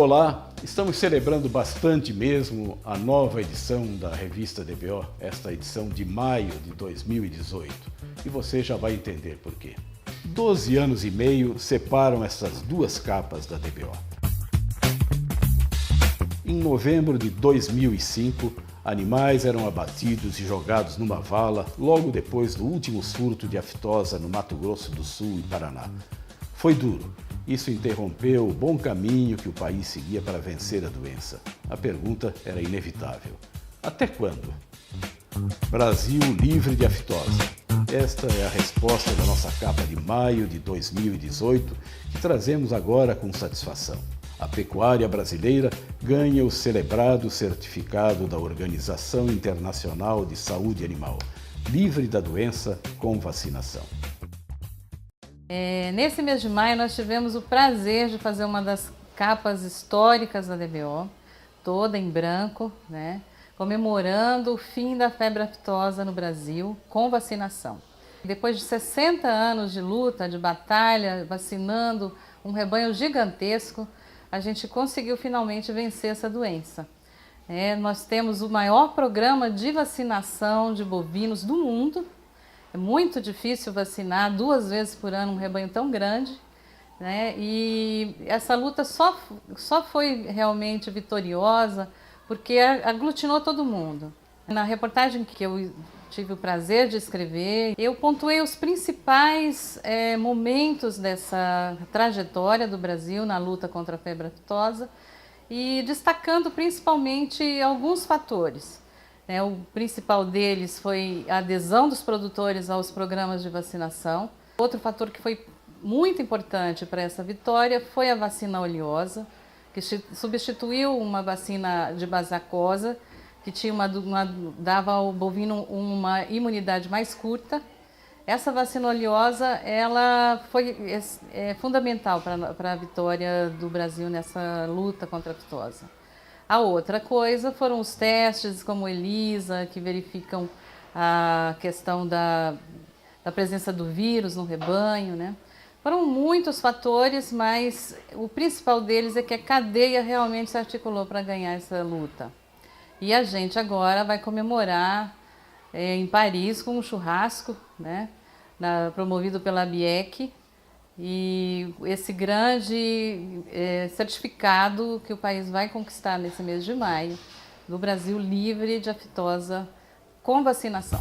Olá, estamos celebrando bastante mesmo a nova edição da revista DBO, esta edição de maio de 2018. E você já vai entender por quê. 12 anos e meio separam essas duas capas da DBO. Em novembro de 2005, animais eram abatidos e jogados numa vala logo depois do último surto de aftosa no Mato Grosso do Sul e Paraná. Foi duro. Isso interrompeu o bom caminho que o país seguia para vencer a doença. A pergunta era inevitável. Até quando? Brasil livre de aftosa. Esta é a resposta da nossa capa de maio de 2018, que trazemos agora com satisfação. A pecuária brasileira ganha o celebrado certificado da Organização Internacional de Saúde Animal, livre da doença com vacinação. Nesse mês de maio nós tivemos o prazer de fazer uma das capas históricas da DBO, toda em branco, né, comemorando o fim da febre aftosa no Brasil com vacinação. Depois de 60 anos de luta, de batalha, vacinando um rebanho gigantesco, a gente conseguiu finalmente vencer essa doença. Nós temos o maior programa de vacinação de bovinos do mundo. É muito difícil vacinar 2 vezes por ano um rebanho tão grande, né? E essa luta só foi realmente vitoriosa porque aglutinou todo mundo. Na reportagem que eu tive o prazer de escrever, eu pontuei os principais momentos dessa trajetória do Brasil na luta contra a febre aftosa e destacando principalmente alguns fatores. O principal deles foi a adesão dos produtores aos programas de vacinação. Outro fator que foi muito importante para essa vitória foi a vacina oleosa, que substituiu uma vacina de basacosa, que dava ao bovino uma imunidade mais curta. Essa vacina oleosa ela foi fundamental para a vitória do Brasil nessa luta contra a aftosa. A outra coisa foram os testes como o ELISA, que verificam a questão da presença do vírus no rebanho, né? Foram muitos fatores, mas o principal deles é que a cadeia realmente se articulou para ganhar essa luta. E a gente agora vai comemorar em Paris com um churrasco, né? Promovido pela ABIEC, e esse grande certificado que o país vai conquistar nesse mês de maio, do Brasil livre de aftosa com vacinação.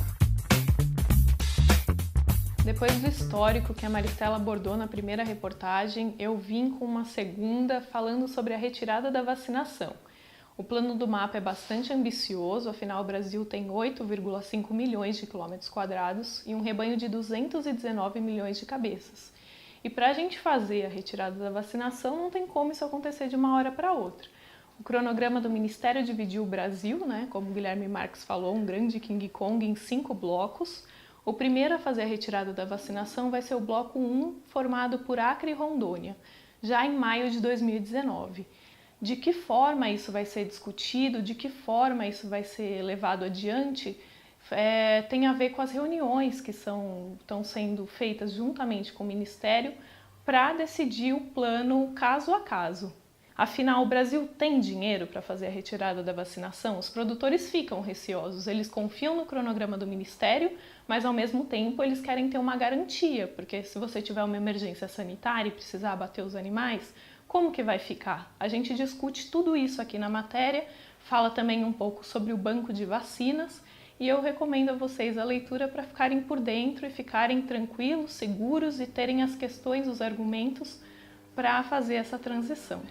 Depois do histórico que a Maristela abordou na primeira reportagem, eu vim com uma segunda falando sobre a retirada da vacinação. O plano do MAPA é bastante ambicioso, afinal o Brasil tem 8,5 milhões de quilômetros quadrados e um rebanho de 219 milhões de cabeças. E para a gente fazer a retirada da vacinação, não tem como isso acontecer de uma hora para outra. O cronograma do Ministério dividiu o Brasil, né, como o Guilherme Marques falou, um grande King Kong em 5 blocos. O primeiro a fazer a retirada da vacinação vai ser o bloco 1, formado por Acre e Rondônia, já em maio de 2019. De que forma isso vai ser discutido, de que forma isso vai ser levado adiante, tem a ver com as reuniões que estão sendo feitas juntamente com o Ministério para decidir o plano caso a caso. Afinal, o Brasil tem dinheiro para fazer a retirada da vacinação? Os produtores ficam receosos, eles confiam no cronograma do Ministério, mas ao mesmo tempo eles querem ter uma garantia, porque se você tiver uma emergência sanitária e precisar abater os animais, como que vai ficar? A gente discute tudo isso aqui na matéria, fala também um pouco sobre o banco de vacinas, e eu recomendo a vocês a leitura para ficarem por dentro e ficarem tranquilos, seguros e terem as questões, os argumentos para fazer essa transição.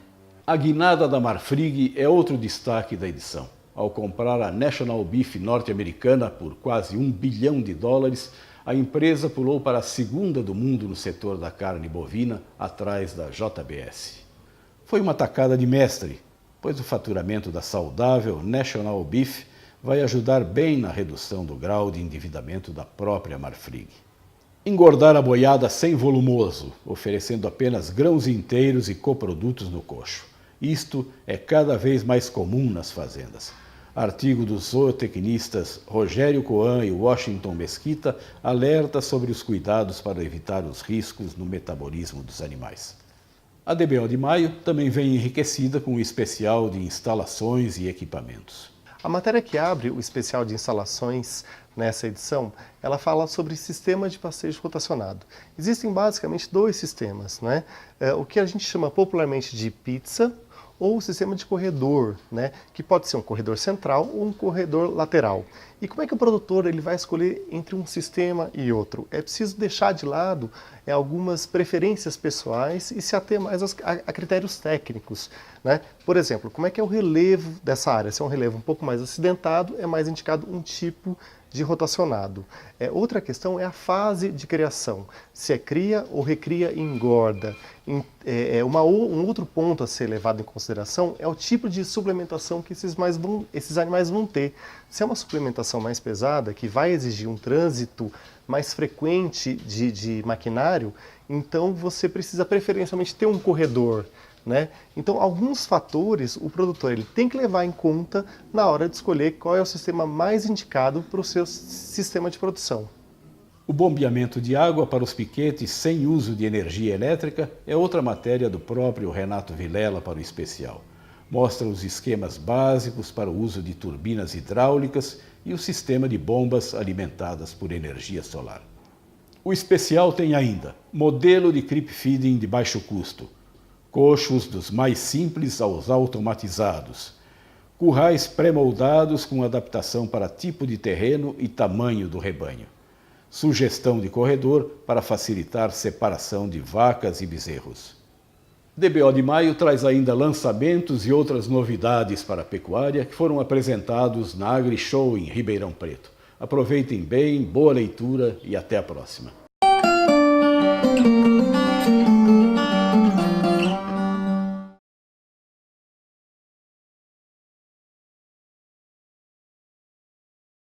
A guinada da Marfrig é outro destaque da edição. Ao comprar a National Beef norte-americana por quase $1 bilhão, a empresa pulou para a segunda do mundo no setor da carne bovina, atrás da JBS. Foi uma tacada de mestre, pois o faturamento da saudável National Beef vai ajudar bem na redução do grau de endividamento da própria Marfrig. Engordar a boiada sem volumoso, oferecendo apenas grãos inteiros e coprodutos no coxo. Isto é cada vez mais comum nas fazendas. Artigo dos zootecnistas Rogério Coan e Washington Mesquita alerta sobre os cuidados para evitar os riscos no metabolismo dos animais. A DBO de maio também vem enriquecida com o especial de instalações e equipamentos. A matéria que abre o especial de instalações nessa edição, ela fala sobre sistema de passeio rotacionado. Existem basicamente dois sistemas, né? O que a gente chama popularmente de pizza ou o sistema de corredor, né? Que pode ser um corredor central ou um corredor lateral. E como é que o produtor ele vai escolher entre um sistema e outro? É preciso deixar de lado algumas preferências pessoais e se ater mais a critérios técnicos, né? Por exemplo, como é que é o relevo dessa área? Se é um relevo um pouco mais acidentado, é mais indicado um tipo de rotacionado. Outra questão é a fase de criação, se é cria ou recria e engorda. Um outro ponto a ser levado em consideração é o tipo de suplementação que esses animais vão ter. Se é uma suplementação mais pesada, que vai exigir um trânsito mais frequente de maquinário, então você precisa preferencialmente ter um corredor, né? Então, alguns fatores o produtor ele tem que levar em conta na hora de escolher qual é o sistema mais indicado para o seu sistema de produção. O bombeamento de água para os piquetes sem uso de energia elétrica é outra matéria do próprio Renato Vilela para o especial. Mostra os esquemas básicos para o uso de turbinas hidráulicas e o sistema de bombas alimentadas por energia solar. O especial tem ainda modelo de creep feeding de baixo custo, coxos dos mais simples aos automatizados, currais pré-moldados com adaptação para tipo de terreno e tamanho do rebanho, sugestão de corredor para facilitar separação de vacas e bezerros. DBO de maio traz ainda lançamentos e outras novidades para a pecuária que foram apresentados na AgriShow em Ribeirão Preto. Aproveitem bem, boa leitura e até a próxima.